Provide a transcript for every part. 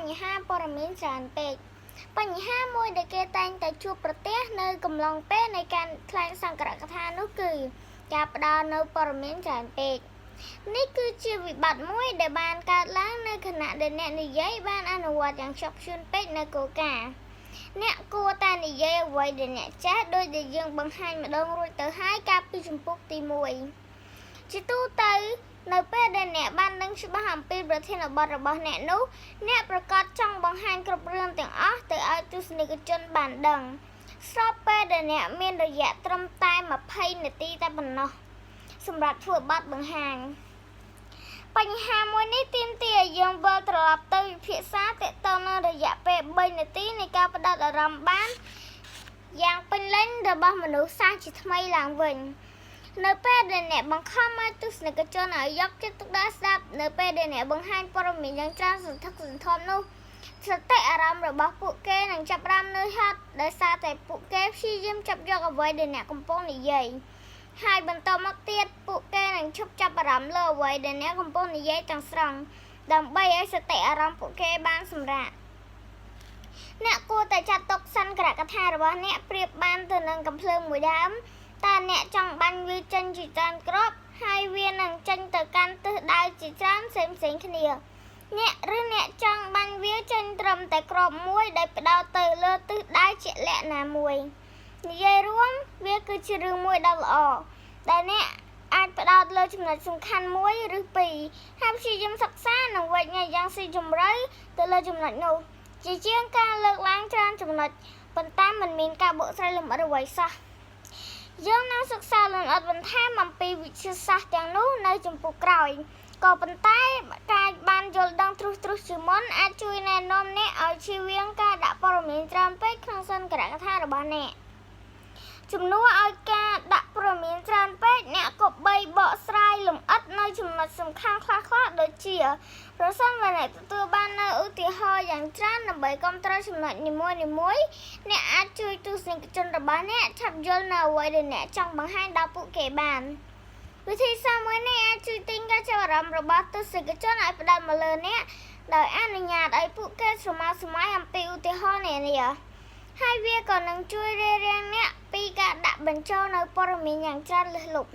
បញ្ហាព័ត៌មានច្រើនពេកបញ្ហាមួយដែលគេតែងតែជួបប្រទះនៅកំឡុងពេលនៃការថ្លែងសង្កត់កថានោះគឺការផ្ដល់នៅព័ត៌មានច្រើនពេកនេះគឺជាវិបត្តិមួយដែលបានកើតឡើងនៅខណៈដែលអ្នកនិយាយបានអនុវត្តយ៉ាងខ្ជាប់ខ្ជួនពេកនៅគោលការណ៍អ្នកគួរតែនិយាយអ្វីដែលអ្នកចេះដោយដែលយើងបង្ហាញម្ដងរួចទៅហើយកាលពីជំពូកទី1ជាទូទៅនៅពេលដែលអ្នកបានដឹងច្បាស់អំពីប្រធានបទរបស់អ្នកនោះអ្នកប្រកាសចង់បង្ហាញគ្រប់រឿងទាំងអស់ទៅឲ្យទស្សនិកជនបានដឹងស្របពេលដែលអ្នកមានរយៈត្រឹមតែ20នាទីតែប៉ុណ្ណោះសម្រាប់ធ្វើបទបង្ហាញបញ្ហាមួយនេះទាមទារឲ្យយើងវិលត្រឡប់ទៅវិភាសាទាក់ទងនឹងរយៈពេល3នាទីនៃការផ្ដោតអារម្មណ៍បានយ៉ាងពេញលេញរបស់មនុស្សសាស្ត្រជាថ្មីឡើងវិញនៅពេលដែលអ្នកបង្ខំឲ្យទស្សនិកជនឲ្យយកចិត្តទុកដាក់ស្ដាប់នៅពេលដែលអ្នកបង្ហាញព័ត៌មានយ៉ាងច្រើនសន្ធឹកសន្ធាប់នោះសតិអារម្មណ៍របស់ពួកគេនឹងចាប់ផ្ដើមនឿយហត់ដោយសារតែពួកគេព្យាយាមចាប់យកអ្វីដែលអ្នកកំពុងនិយាយហើយបន្តមកទៀតពួកគេនឹងឈប់ចាប់អារម្មណ៍លើអ្វីដែលអ្នកកំពុងនិយាយទាំងស្រុងដើម្បីឲ្យសតិអារម្មណ៍ពួកគេបានសម្រាកអ្នកគួរតែចាត់ទុកសន្ទរកថារបស់អ្នកប្រៀបបានទៅនឹងកាំភ្លើងមួយដើមតើអ្នកចង់បាញ់វាចេញជាច្រើនគ្រាប់ហើយវានឹងចេញទៅកាន់ទិសដៅជាច្រើនផ្សេងៗគ្នាអ្នកចង់បាញ់វាចេញត្រឹមតែគ្រាប់មួយដែលផ្ដោតទៅលើទិសដៅជាក់លាក់ណាមួយនិយាយរួមវាគឺជារឿងមួយដ៏ល្អដែលអ្នកអាចផ្ដោតលើចំណុចសំខាន់មួយឬពីរហើយព្យាយាមសិក្សានិងវិញ្ញាយ៉ាងស៊ីជម្រៅទៅលើចំណុចនោះជាជាងការលើកឡើងច្រើនចំណុចប៉ុន្តែមិនមានការបកស្រាយលម្អិតអ្វីសោះយើងនឹងសិក្សាលម្អិតបន្ថែមអំពីវិទ្យាសាស្ត្រទាំងនោះនៅចំពោះក្រោយក៏ប៉ុន្តែការបានយល់ដឹងទ្រុសជាមុនអាចជួយណែនាំអ្នកឲ្យជៀសវាងការដាក់ព័ត៌មានច្រើនពេកក្នុងសន្ទរកថារបស់អ្នកជំនួសឲ្យការដាក់ព័ត៌មានច្រើនពេកអ្នកក៏បីបកស្រាយលម្អិតនៅចំណុចសំខាន់ខ្លះៗដូចជាប្រសិនបើអ្នកទទួលបាននៅឧទាហរណ៍យ៉ាងច្រើនដើម្បីគ្រប់គ្រងចំណុចនីមួយៗអ្នកអាចជួយទស្សនិកជនរបស់អ្នកឆាប់យល់នៅអ្វីដែលអ្នកចង់បង្ហាញដល់ពួកគេបានវិធីសាស្ត្រមួយនេះអាចជួយទាញការចាប់អារម្មណ៍របស់ទស្សនិកជនឲ្យផ្ដោតមកលើអ្នកដោយអនុញ្ញាតឲ្យពួកគេស្រមើស្រមៃអំពីឧទាហរណ៍នានាហើយវាក៏នឹងជួយរារាំងអ្នកពីការដាក់បញ្ចូលនៅព័ត៌មានយ៉ាងច្រើនលើសលប់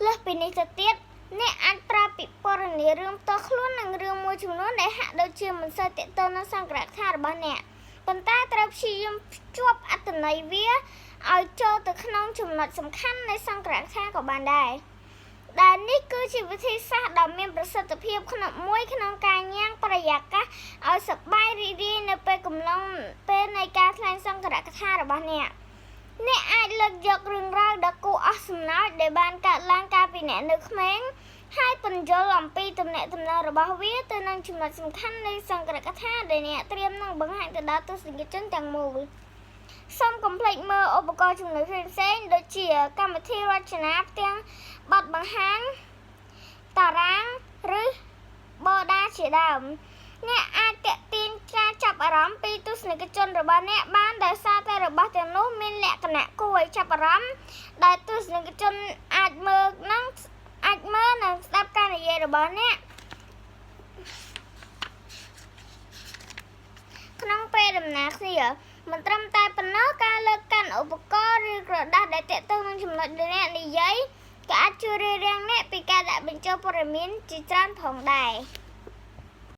លើសពីនេះទៅទៀតអ្នកអាចប្រើពិពណ៌នារឿងផ្ទាល់ខ្លួននិងរឿងមួយចំនួនដែលហាក់ដូចជាមិនសូវទាក់ទងនឹងសង្កត់ថារបស់អ្នកប៉ុន្តែត្រូវព្យាយាមភ្ជាប់អត្ថន័យវាឲ្យចូលទៅក្នុងចំណុចសំខាន់នៃសង្កត់ថាក៏បានដែរដែលនេះគឺជាវិធីសាស្ត្រដ៏មានប្រសិទ្ធភាពក្នុងការញ៉ាំងបរិយាកាសឲ្យសប្បាយរីករាយនៅពេលកំឡុងពេលនៃការថ្លែងសង្កត់ថារបស់អ្នកអាចលើកយករឿងរ៉ាវដ៏គួរអស់សំណើចដែលបានកើតឡើងកាលពីអ្នកនៅក្មេងហើយពន្យល់អំពីទំនាក់ទំនងរបស់វាទៅនឹងចំណុចសំខាន់នៃសង្កត់ថាដែលអ្នកត្រៀមនឹងបង្ហាញទៅដល់ទស្សនិកជនទាំងមូលសូមកុំភ្លេចមើលឧបករណ៍ជំនួយផ្សេងៗដូចជាកម្មវិធីរចនាផ្ទាំងបទបង្ហាញតារាងឬបូដាជាដើមអ្នកអាចទាក់ទាញការចាប់អារម្មណ៍ពីទស្សនិកជនរបស់អ្នកបានដោយសារតែរបស់ទាំងនោះមានលក្ខណៈគួរឲ្យចាប់អារម្មណ៍ដែលទស្សនិកជនអាចមើលនិងស្ដាប់ការនិយាយរបស់អ្នកក្នុងពេលដំណើរគ្នាមិនត្រឹមតែប៉ុណ្ណោះការលើកកាន់ឧបករណ៍ឬក្រដាសដែលទាក់ទងនឹងចំណុចដែលអ្នកនិយាយក៏អាចជួយរារាំងអ្នកពីការដាក់បញ្ចូលព័ត៌មានជាច្រើនផងដែរ